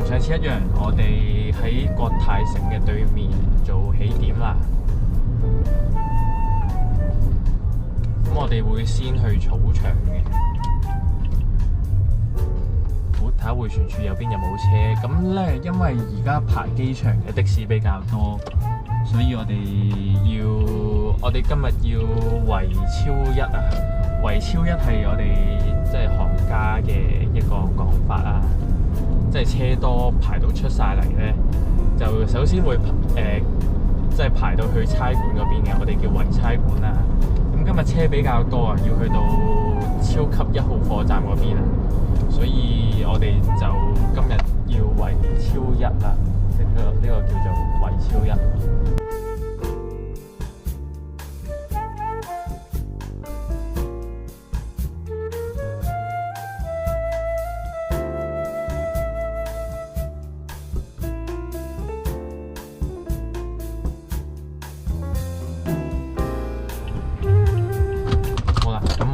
上次一樣，我哋喺國泰城嘅對面做起點啦。咁我哋會先去草場嘅，好睇下迴旋處右邊有冇車。咁咧，因為而家排機場嘅的士比較多，所以我哋今日要圍超一啊！圍超一係我哋即係行家嘅一個講法啦。即係車多排到出晒嚟咧，就首先會即係排到去差館嗰邊嘅，我哋叫圍差館啦。咁今日車比較多啊，要去到超級1號貨站嗰邊啊，所以我哋就今日要圍超一啦。呢個叫做圍超一。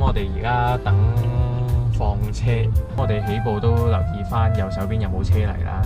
我哋而家等放車，我哋起步都留意返右手邊有冇車嚟啦。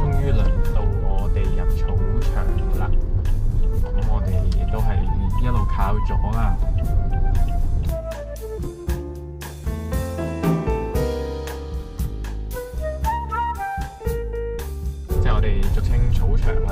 終於輪到我哋入草場啦，咁我哋都係一路靠左啦。即係我哋俗稱草場啦。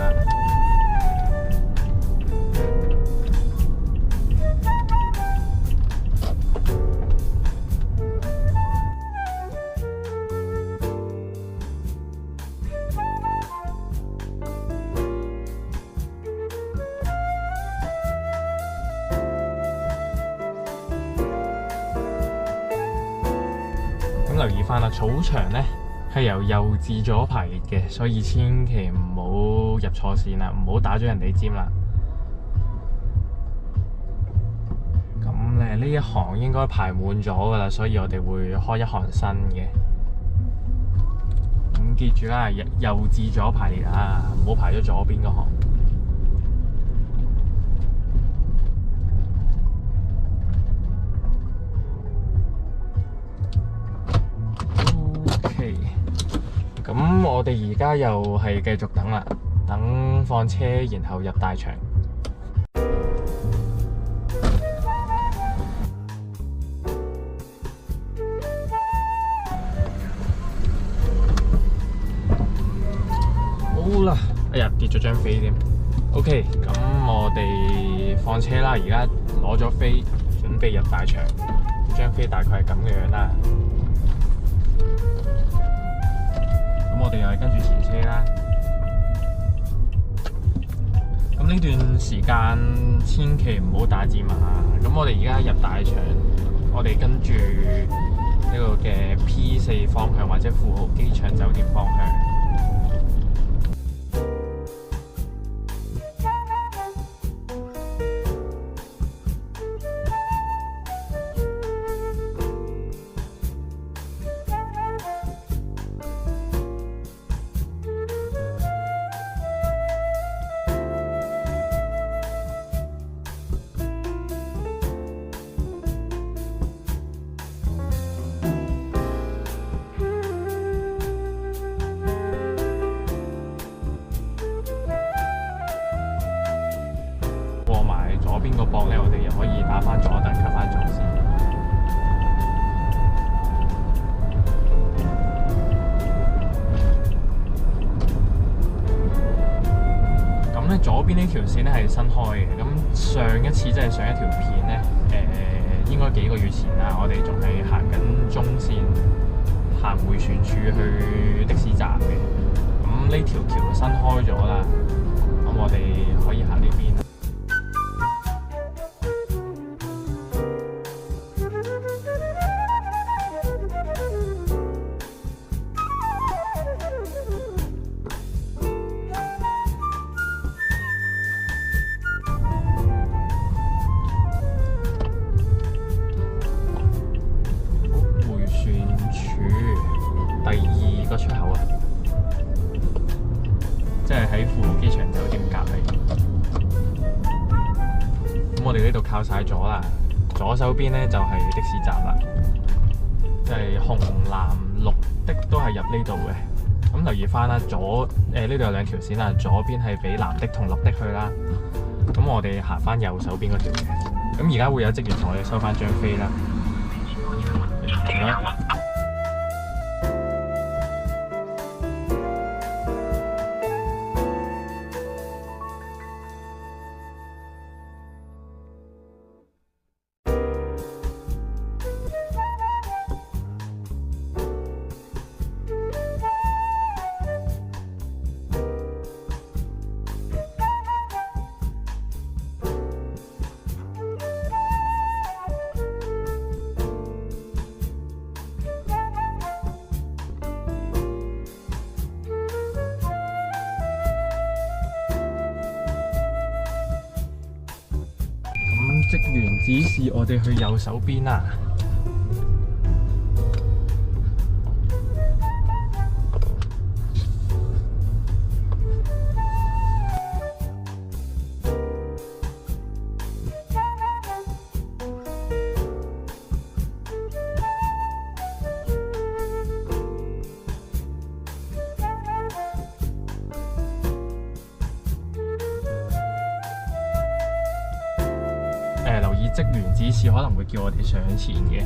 留意翻啦，草場咧係由右至左排列嘅，所以千祈唔好入錯線啦，唔好打咗人哋尖啦。咁咧呢一行應該排滿咗噶啦，所以我哋會開一行新嘅。咁記住啦，右至左排列啊，唔好排咗左邊嗰行。咁我哋而家又係繼續等啦，等放車，然後入大場。好啦，哎呀跌咗張飛添。OK， 咁我哋放車啦，而家攞咗飛，準備入大場。張飛大概係咁嘅樣啦。我哋又係跟住前車啦。咁呢段時間千祈唔好打尖啊！咁我哋而家入大場，我哋跟住呢個嘅 P4 方向或者富豪機場酒店方向。左邊個膊咧，我哋又可以打翻左躉，吸翻左線。咁咧左邊呢條線咧係新開嘅，咁上一次即係上一條片咧，應該幾個月前啦，我哋仲係行緊中線，行迴旋處去的士站。新開咗啦，咁我哋可以行呢邊。迴旋處第2個出口啊，即係喺富豪機場酒店隔離。咁我哋呢度靠晒咗啦，左手邊呢就係的士站啦，即係紅藍綠的都係入呢度嘅。咁留意翻啦，呢度有2條線啦，左邊係俾藍的同綠的去啦。咁我哋行翻右手邊嗰條嘅。咁而家會有職員同我哋收翻張飛啦。職員指示我哋去右手邊啦。留意職員指示可能會叫我哋上前嘅。